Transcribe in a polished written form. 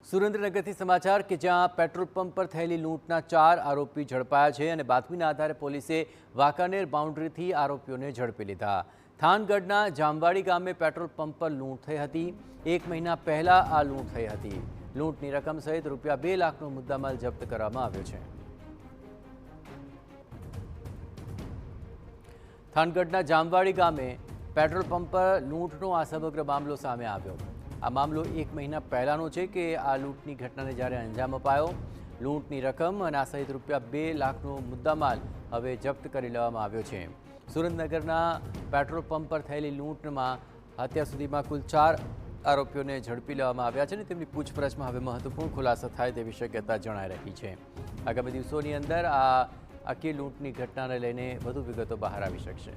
સુરેન્દ્રનગરથી સમાચાર કે જ્યાં પેટ્રોલ પંપ પર થયેલી લૂંટના 4 આરોપી ઝડપાયા છે અને બાતમીના આધારે પોલીસે વાંકાનેર બાઉન્ડ્રીથી આરોપીઓને ઝડપી લીધા। થાનગઢના જામવાડી ગામે પેટ્રોલ પંપ પર લૂંટ થઈ હતી। 1 મહિના પહેલા આ લૂંટ થઈ હતી। લૂંટની રકમ સહિત રૂપિયા 2 લાખનો મુદ્દામાલ જપ્ત કરવામાં આવ્યો છે। થાનગઢના જામવાડી ગામે પેટ્રોલ પંપ પર લૂંટનો આ સમગ્ર મામલો સામે આવ્યો। આ મામલો 1 મહિના પહેલાનો છે કે આ લૂંટની ઘટનાને જ્યારે અંજામ અપાયો। લૂંટની રકમ અને આ સહિત રૂપિયા 2 લાખનો મુદ્દામાલ હવે જપ્ત કરી લેવામાં આવ્યો છે। સુરેન્દ્રનગરના પેટ્રોલ પંપ પર થયેલી લૂંટમાં અત્યાર સુધીમાં કુલ 4 આરોપીઓને ઝડપી લેવામાં આવ્યા છે અને તેમની પૂછપરછમાં હવે મહત્વપૂર્ણ ખુલાસો થાય તેવી શક્યતા જણાઈ રહી છે। આગામી દિવસોની અંદર આ આખી લૂંટની ઘટનાને લઈને વધુ વિગતો બહાર આવી શકશે।